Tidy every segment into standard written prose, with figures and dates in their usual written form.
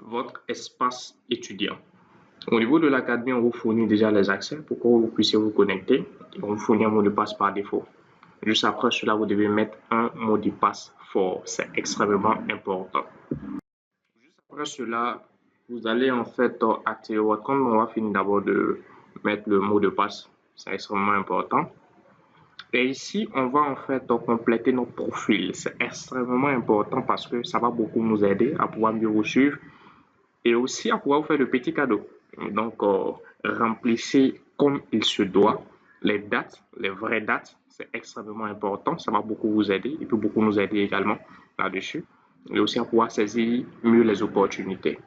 votre espace étudiant. Au niveau de l'académie, on vous fournit déjà les accès pour que vous puissiez vous connecter. On vous fournit un mot de passe par défaut. Juste après cela, vous devez mettre un mot de passe fort. C'est extrêmement important. Juste après cela, vous allez en fait activer votre compte. On va finir d'abord de mettre le mot de passe. C'est extrêmement important. Et ici, on va en fait compléter notre profil. C'est extrêmement important parce que ça va beaucoup nous aider à pouvoir mieux vous suivre et aussi à pouvoir vous faire de petits cadeaux. Donc, remplissez comme il se doit les dates, les vraies dates. C'est extrêmement important. Ça va beaucoup vous aider. Il peut beaucoup nous aider également là-dessus. Et aussi à pouvoir saisir mieux les opportunités.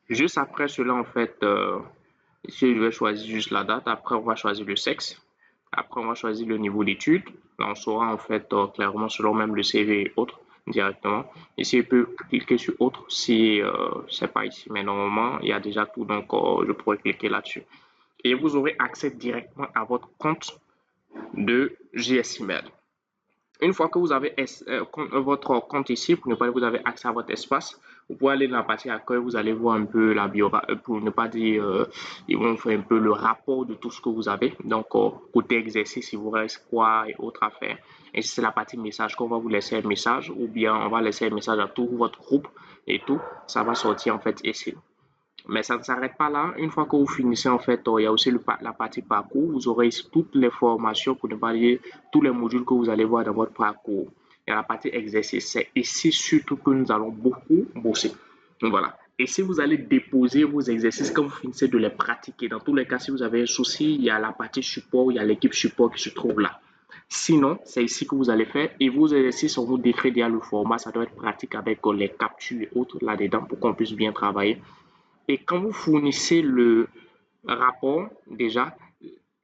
Juste après cela, en fait, ici, je vais choisir juste la date. Après, on va choisir le sexe. Après, on va choisir le niveau d'études. Là, on saura en fait clairement selon même le CV et autres directement. Ici, je peux cliquer sur autre si c'est pas ici, mais normalement, il y a déjà tout, donc je pourrais cliquer là-dessus. Et vous aurez accès directement à votre compte de GSMail. Une fois que vous avez votre compte ici, pour ne pas dire que vous avez accès à votre espace, vous pouvez aller dans la partie accueil, vous allez voir un peu la bio, pour ne pas dire, ils vont faire un peu le rapport de tout ce que vous avez. Donc, côté exercice, il vous reste quoi et autres à faire. Et c'est la partie message qu'on va vous laisser un message, ou bien on va laisser un message à tout votre groupe et tout. Ça va sortir en fait ici. Mais ça ne s'arrête pas là. Une fois que vous finissez, en fait, il y a aussi la partie parcours. Vous aurez toutes les formations, pour ne pas dire tous les modules que vous allez voir dans votre parcours. Il y a la partie exercice. C'est ici surtout que nous allons beaucoup bosser. Donc voilà. Et si vous allez déposer vos exercices quand vous finissez de les pratiquer, dans tous les cas, si vous avez un souci, il y a la partie support, il y a l'équipe support qui se trouve là. Sinon, c'est ici que vous allez faire et vos exercices, on vous décrit déjà le format. Ça doit être pratique avec les captures et autres là-dedans pour qu'on puisse bien travailler. Et quand vous fournissez le rapport, déjà,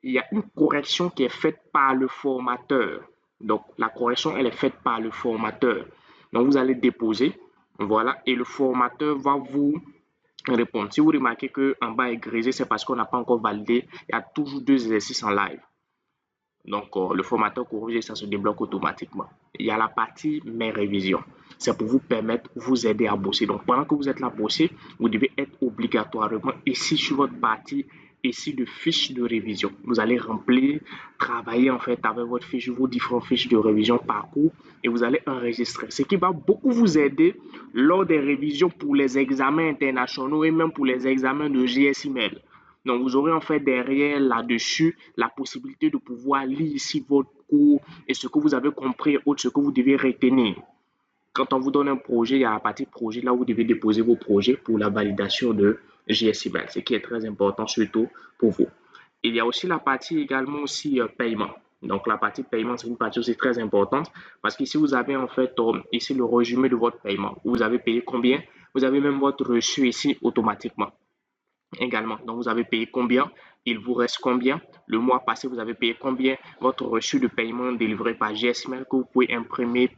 il y a une correction qui est faite par le formateur. Donc, la correction, elle est faite par le formateur. Donc, vous allez déposer, voilà, et le formateur va vous répondre. Si vous remarquez qu'en bas est grisé, c'est parce qu'on n'a pas encore validé. Il y a toujours deux exercices en live. Donc, le formateur corrige et ça se débloque automatiquement. Il y a la partie mes révisions. C'est pour vous permettre, vous aider à bosser. Donc, pendant que vous êtes là à bosser, vous devez être obligatoirement ici sur votre partie, ici de fiche de révision. Vous allez remplir, travailler en fait avec votre fiche, vos différentes fiches de révision parcours et vous allez enregistrer. Ce qui va beaucoup vous aider lors des révisions pour les examens internationaux et même pour les examens de GSMail. Donc, vous aurez en fait derrière là-dessus la possibilité de pouvoir lire ici votre cours et ce que vous avez compris ou ce que vous devez retenir. Quand on vous donne un projet, il y a la partie projet, là où vous devez déposer vos projets pour la validation de GSMail, ce qui est très important surtout pour vous. Il y a aussi la partie également aussi paiement. Donc, la partie paiement, c'est une partie aussi très importante parce qu'ici, vous avez en fait ici le résumé de votre paiement. Vous avez payé combien? Vous avez même votre reçu ici automatiquement également. Donc, vous avez payé combien? Il vous reste combien? Le mois passé, vous avez payé combien? Votre reçu de paiement délivré par GSMail que vous pouvez imprimer,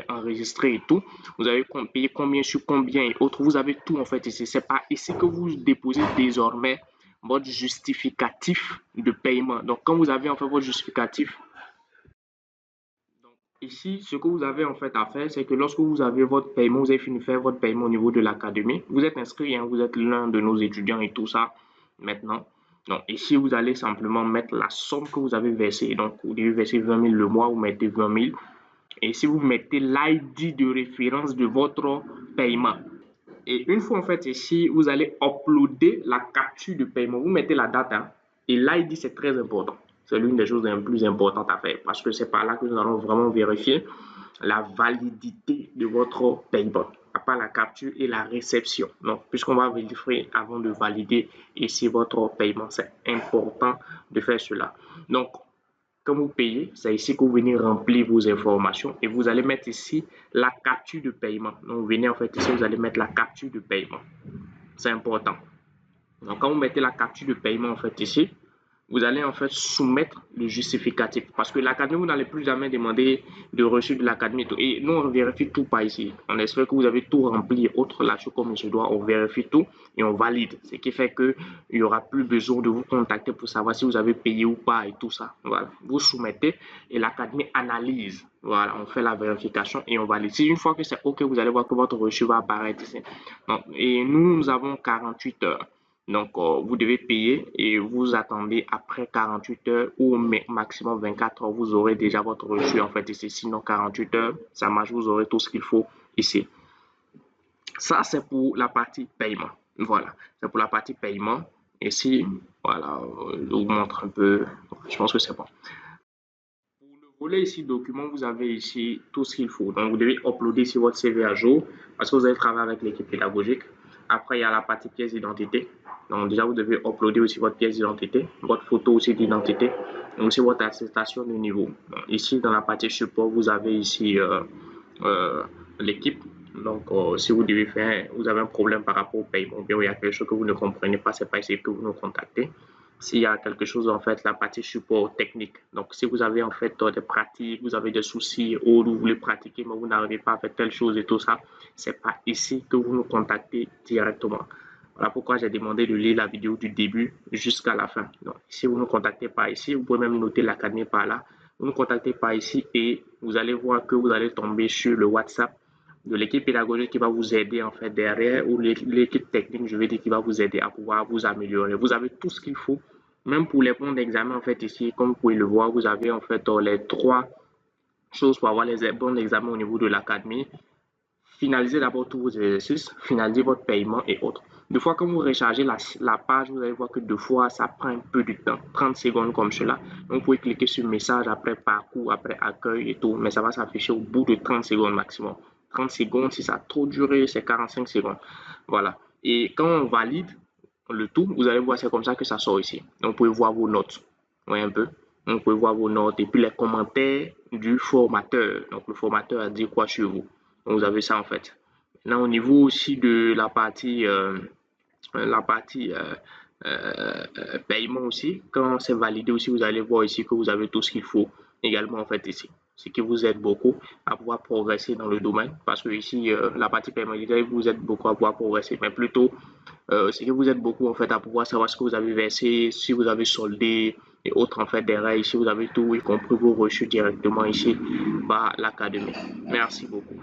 enregistrer et tout. Vous avez payé combien sur combien et autres. Vous avez tout en fait ici. C'est pas ici que vous déposez désormais votre justificatif de paiement. Donc, quand vous avez en fait votre justificatif, ici, ce que vous avez en fait à faire, c'est que lorsque vous avez votre paiement, vous avez fini de faire votre paiement au niveau de l'académie, vous êtes inscrit, hein, vous êtes l'un de nos étudiants et tout ça maintenant. Donc ici, vous allez simplement mettre la somme que vous avez versée. Donc, vous devez verser 20 000 le mois, vous mettez 20 000. Et si vous mettez l'ID de référence de votre paiement. Et une fois en fait ici, vous allez uploader la capture de paiement. Vous mettez la date, hein, et l'ID, c'est très important. C'est l'une des choses les plus importantes à faire parce que c'est par là que nous allons vraiment vérifier la validité de votre paiement, à part la capture et la réception. Donc, puisqu'on va vérifier avant de valider ici votre paiement, c'est important de faire cela. Donc, quand vous payez, c'est ici que vous venez remplir vos informations et vous allez mettre ici la capture de paiement. Donc, vous venez en fait ici, vous allez mettre la capture de paiement. C'est important. Donc, quand vous mettez la capture de paiement en fait ici, vous allez en fait soumettre le justificatif. Parce que l'académie, vous n'allez plus jamais demander de reçu de l'académie. Et nous, on vérifie tout par ici. On espère que vous avez tout rempli, autre là comme il se doit. On vérifie tout et on valide. Ce qui fait qu'il n'y aura plus besoin de vous contacter pour savoir si vous avez payé ou pas et tout ça. Voilà. Vous soumettez et l'académie analyse. Voilà, on fait la vérification et on valide. Si une fois que c'est OK, vous allez voir que votre reçu va apparaître ici. Donc, et nous avons 48 heures. Donc, vous devez payer et vous attendez après 48 heures ou maximum 24 heures, vous aurez déjà votre reçu en fait ici. Sinon, 48 heures, ça marche, vous aurez tout ce qu'il faut ici. Ça, c'est pour la partie paiement. Voilà, c'est pour la partie paiement. Ici, voilà, je vous montre un peu. Je pense que c'est bon. Pour le volet ici document, vous avez ici tout ce qu'il faut. Donc, vous devez uploader sur votre CV à jour parce que vous allez travailler avec l'équipe pédagogique. Après, il y a la partie pièce d'identité. Donc, déjà, vous devez uploader aussi votre pièce d'identité, votre photo aussi d'identité, et aussi votre attestation de niveau. Donc, ici, dans la partie support, vous avez ici l'équipe. Donc, si vous devez faire, vous avez un problème par rapport au paiement, ou bien il y a quelque chose que vous ne comprenez pas, c'est pas ici que vous nous contactez. S'il y a quelque chose, en fait, la partie support technique. Donc, si vous avez, en fait, des pratiques, vous avez des soucis, ou vous voulez pratiquer, mais vous n'arrivez pas à faire telle chose et tout ça, c'est pas ici que vous nous contactez directement. Voilà pourquoi j'ai demandé de lire la vidéo du début jusqu'à la fin. Donc, si vous nous contactez par ici, vous pouvez même noter l'académie par là. Vous nous contactez par ici et vous allez voir que vous allez tomber sur le WhatsApp de l'équipe pédagogique qui va vous aider en fait derrière, ou l'équipe technique, je vais dire, qui va vous aider à pouvoir vous améliorer. Vous avez tout ce qu'il faut, même pour les bons d'examen en fait ici, comme vous pouvez le voir, vous avez en fait les trois choses pour avoir les bons examens au niveau de l'académie. Finalisez d'abord tous vos exercices, finalisez votre paiement et autres. Deux fois que vous rechargez la page, vous allez voir que deux fois ça prend un peu de temps, 30 secondes comme cela. Donc vous pouvez cliquer sur message, après parcours, après accueil et tout, mais ça va s'afficher au bout de 30 secondes maximum. 30 secondes, si ça a trop duré, c'est 45 secondes. Voilà. Et quand on valide le tout, vous allez voir, c'est comme ça que ça sort ici. Donc vous pouvez voir vos notes. Vous voyez un peu? Donc vous pouvez voir vos notes et puis les commentaires du formateur. Donc le formateur a dit quoi sur vous. Donc, vous avez ça en fait. Maintenant, au niveau aussi de la partie paiement aussi, quand c'est validé aussi, vous allez voir ici que vous avez tout ce qu'il faut également en fait ici. Ce qui vous aide beaucoup à pouvoir progresser dans le domaine, parce que ici, la partie paiement vous aide beaucoup à pouvoir progresser, mais plutôt, ce qui vous aide beaucoup en fait à pouvoir savoir ce que vous avez versé, si vous avez soldé et autres en fait derrière. Ici, vous avez tout, y compris vos reçus directement ici par l'académie. Merci beaucoup.